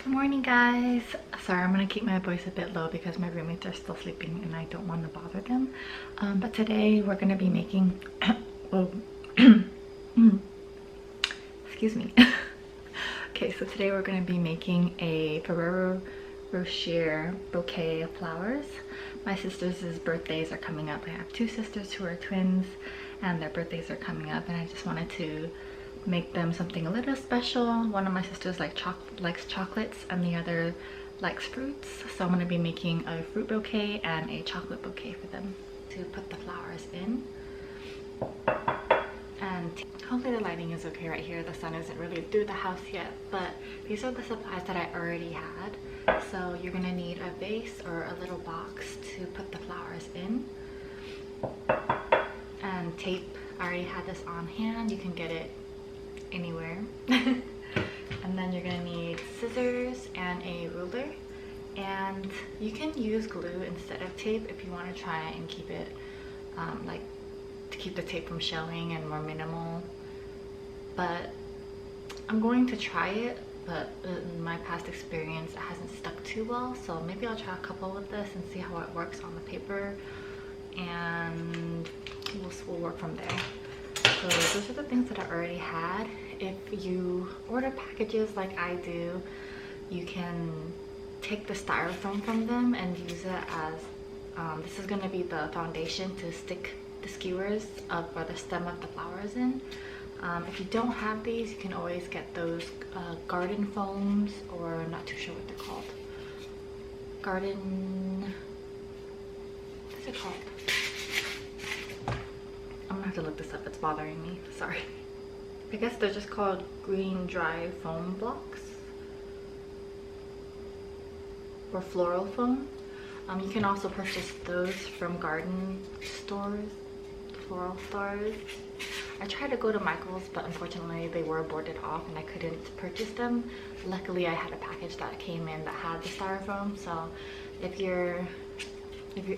Good morning, guys. Sorry, I'm gonna keep my voice a bit low because my roommates are still sleeping and I don't want to bother them. But today we're gonna be making oh excuse me. Okay, so today we're gonna be making a Ferrero Rocher bouquet of flowers. My sisters' birthdays are coming up. I have two sisters who are twins and their birthdays are coming up, and I just wanted to make them something a little special. One of my sisters likes chocolates and the other likes fruits, so I'm going to be making a fruit bouquet and a chocolate bouquet for them to put the flowers in. And hopefully the lighting is okay right here. The sun isn't really through the house yet, but these are the supplies that I already had. So you're going to need a vase or a little box to put the flowers in, and tape. I already had this on hand. You can get it anywhere. And then you're gonna need scissors and a ruler, and you can use glue instead of tape if you want to try and keep it like to keep the tape from showing and more minimal. But I'm going to try it, but in my past experience it hasn't stuck too well, so maybe I'll try a couple with this and see how it works on the paper, and we'll work from there. So those are the things that I already had. If you order packages like I do, you can take the styrofoam from them and use it as this is going to be the foundation to stick the skewers or the stem of the flowers in. If you don't have these, you can always get those garden foams, or I'm not too sure what they're called. What's it called? I'm gonna have to look this up, it's bothering me, sorry. I guess they're just called green dry foam blocks or floral foam. You can also purchase those from garden stores, floral stores. I tried to go to Michael's, but unfortunately they were boarded off and I couldn't purchase them. Luckily I had a package that came in that had the styrofoam, so if you're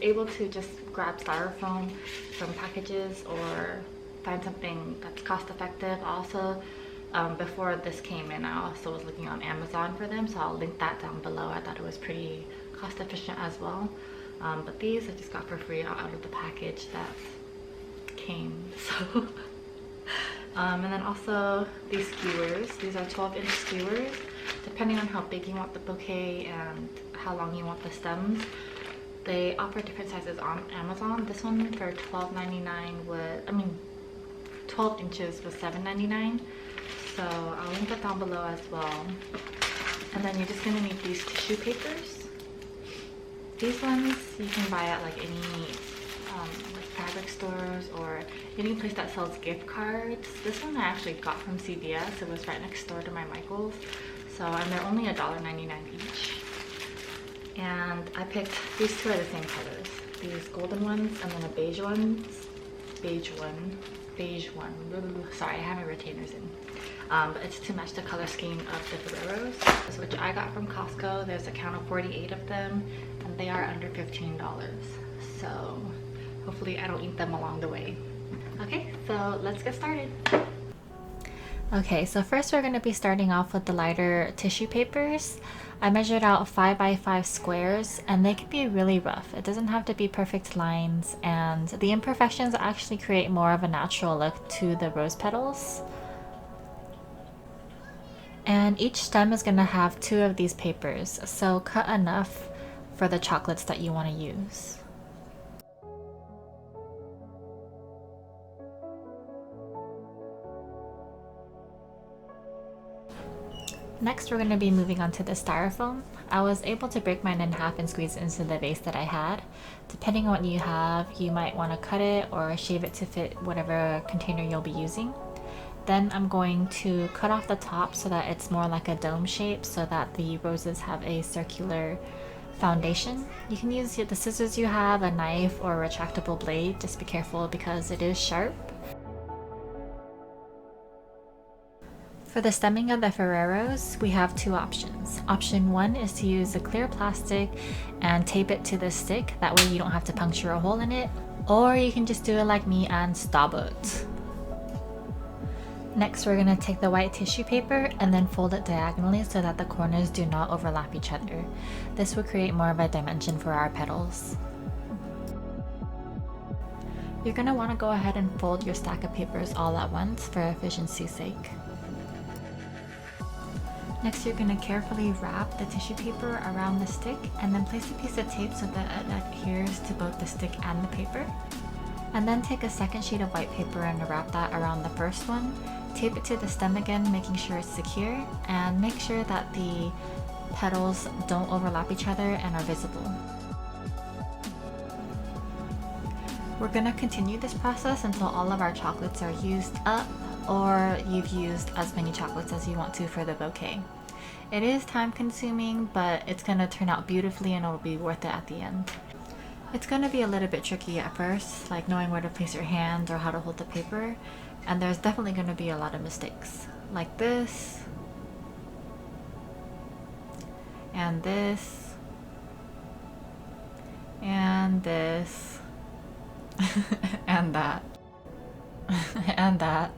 able to just grab styrofoam from packages or find something that's cost effective. Also, before this came in, I also was looking on Amazon for them, so I'll link that down below. I thought it was pretty cost efficient as well. But these I just got for free out of the package that came. So and then also these skewers. These are 12-inch skewers. Depending on how big you want the bouquet and how long you want the stems, they offer different sizes on Amazon. This one for $12.99 was, 12 inches was $7.99. So I'll link that down below as well. And then you're just gonna need these tissue papers. These ones you can buy at like any like fabric stores or any place that sells gift cards. This one I actually got from CVS. It was right next door to my Michael's. So, and they're only $1.99 each. And I picked, these two are the same colors. These golden ones and then a beige one. Sorry, I have my retainers in. But it's to match the color scheme of the Ferreros, which I got from Costco. There's a count of 48 of them, and they are under $15. So hopefully I don't eat them along the way. Okay, so let's get started. Okay, so first we're going to be starting off with the lighter tissue papers. I measured out 5 by 5 squares, and they can be really rough. It doesn't have to be perfect lines, and the imperfections actually create more of a natural look to the rose petals. And each stem is going to have 2 of these papers, so cut enough for the chocolates that you want to use. Next, we're going to be moving on to the styrofoam. I was able to break mine in half and squeeze it into the vase that I had. Depending on what you have, you might want to cut it or shave it to fit whatever container you'll be using. Then I'm going to cut off the top so that it's more like a dome shape, so that the roses have a circular foundation. You can use the scissors you have, a knife, or a retractable blade. Just be careful because it is sharp. For the stemming of the Ferreros, we have 2 options. Option 1 is to use a clear plastic and tape it to the stick. That way you don't have to puncture a hole in it. Or you can just do it like me and stop it. Next, we're going to take the white tissue paper and then fold it diagonally so that the corners do not overlap each other. This will create more of a dimension for our petals. You're going to want to go ahead and fold your stack of papers all at once for efficiency's sake. Next, you're going to carefully wrap the tissue paper around the stick and then place a piece of tape so that it adheres to both the stick and the paper. And then take a second sheet of white paper and wrap that around the first one. Tape it to the stem again, making sure it's secure, and make sure that the petals don't overlap each other and are visible. We're going to continue this process until all of our chocolates are used up, or you've used as many chocolates as you want to for the bouquet. It is time consuming, but it's going to turn out beautifully and it'll be worth it at the end. It's going to be a little bit tricky at first, like knowing where to place your hand or how to hold the paper, and there's definitely going to be a lot of mistakes, like this, and this, and this, and that, and that.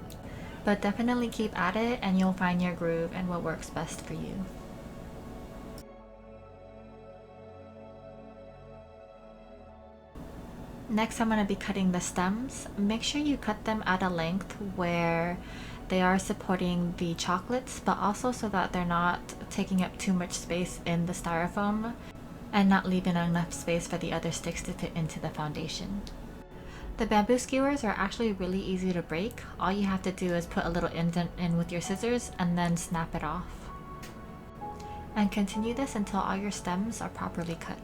But definitely keep at it and you'll find your groove and what works best for you. Next, I'm going to be cutting the stems. Make sure you cut them at a length where they are supporting the chocolates, but also so that they're not taking up too much space in the styrofoam and not leaving enough space for the other sticks to fit into the foundation. The bamboo skewers are actually really easy to break. All you have to do is put a little indent in with your scissors and then snap it off. And continue this until all your stems are properly cut.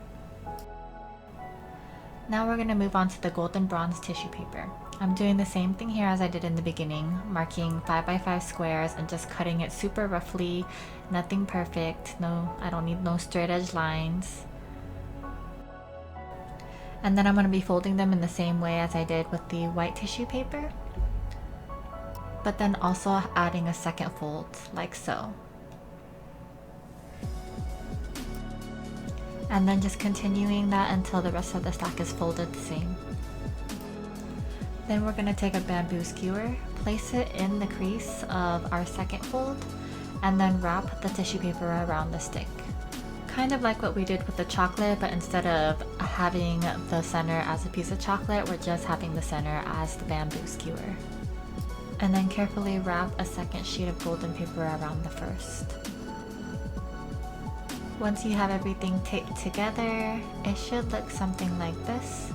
Now we're going to move on to the golden bronze tissue paper. I'm doing the same thing here as I did in the beginning, marking 5x5 squares and just cutting it super roughly, nothing perfect. No, I don't need no straight edge lines. And then I'm going to be folding them in the same way as I did with the white tissue paper, but then also adding a second fold like so. And then just continuing that until the rest of the stack is folded the same. Then we're going to take a bamboo skewer, place it in the crease of our second fold, and then wrap the tissue paper around the stick. Kind of like what we did with the chocolate, but instead of having the center as a piece of chocolate, we're just having the center as the bamboo skewer. And then carefully wrap a second sheet of golden paper around the first. Once you have everything taped together, it should look something like this.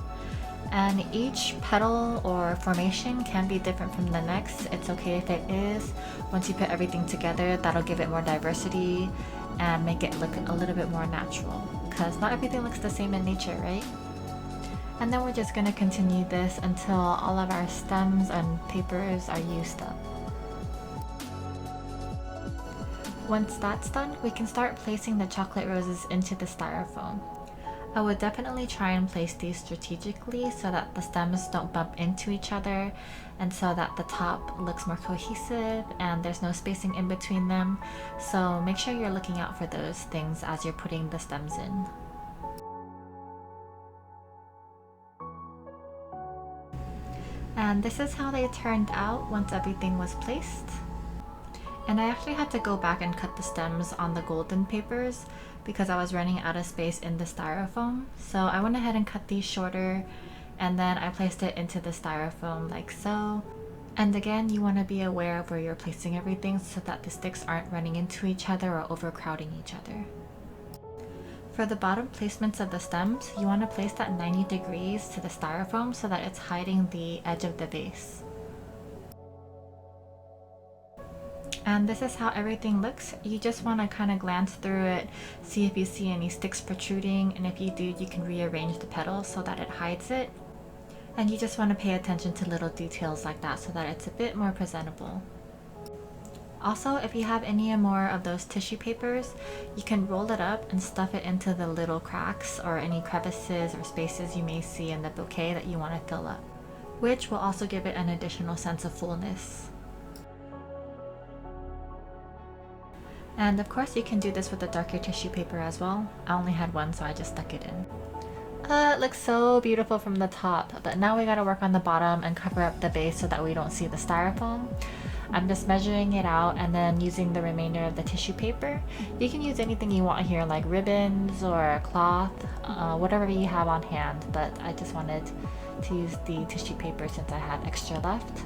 And each petal or formation can be different from the next. It's okay if it is. Once you put everything together, that'll give it more diversity and make it look a little bit more natural, because not everything looks the same in nature, right? And then we're just going to continue this until all of our stems and papers are used up. Once that's done, we can start placing the chocolate roses into the styrofoam. I would definitely try and place these strategically so that the stems don't bump into each other and so that the top looks more cohesive and there's no spacing in between them. So make sure you're looking out for those things as you're putting the stems in. And this is how they turned out once everything was placed. And I actually had to go back and cut the stems on the golden papers because I was running out of space in the styrofoam. So I went ahead and cut these shorter, and then I placed it into the styrofoam like so. And again, you want to be aware of where you're placing everything so that the sticks aren't running into each other or overcrowding each other. For the bottom placements of the stems, you want to place that 90 degrees to the styrofoam so that it's hiding the edge of the vase. And this is how everything looks. You just want to kind of glance through it, see if you see any sticks protruding, and if you do, you can rearrange the petals so that it hides it. And you just want to pay attention to little details like that so that it's a bit more presentable. Also, if you have any more of those tissue papers, you can roll it up and stuff it into the little cracks or any crevices or spaces you may see in the bouquet that you want to fill up, which will also give it an additional sense of fullness. And of course you can do this with a darker tissue paper as well. I only had one, so I just stuck it in. It looks so beautiful from the top, but now we gotta work on the bottom and cover up the base so that we don't see the styrofoam. I'm just measuring it out and then using the remainder of the tissue paper. You can use anything you want here, like ribbons or cloth, whatever you have on hand, but I just wanted to use the tissue paper since I had extra left.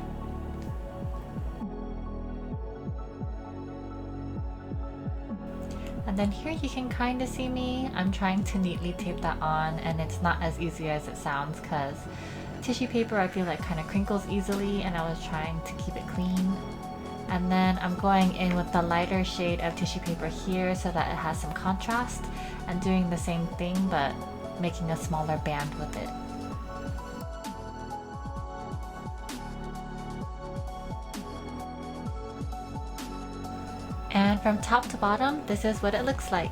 And then here you can kind of see me. I'm trying to neatly tape that on, and it's not as easy as it sounds because tissue paper I feel like kind of crinkles easily, and I was trying to keep it clean. And then I'm going in with the lighter shade of tissue paper here so that it has some contrast, and doing the same thing but making a smaller band with it. And from top to bottom, this is what it looks like.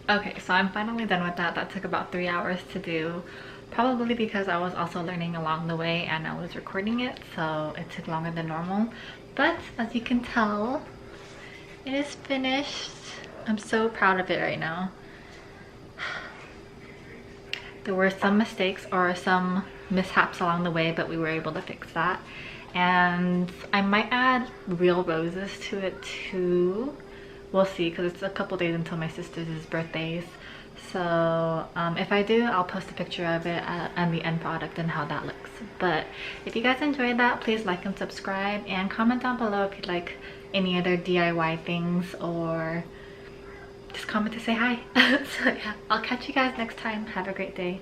Okay, so I'm finally done with that. That took about 3 hours to do, probably because I was also learning along the way and I was recording it, so it took longer than normal. But as you can tell, it is finished. I'm so proud of it right now. There were some mistakes or some mishaps along the way, but we were able to fix that. And I might add real roses to it too. We'll see, because it's a couple days until my sister's birthdays. So if I do, I'll post a picture of it and the end product and how that looks. But if you guys enjoyed that, please like and subscribe, and comment down below if you'd like any other DIY things, or just comment to say hi. So yeah, I'll catch you guys next time. Have a great day.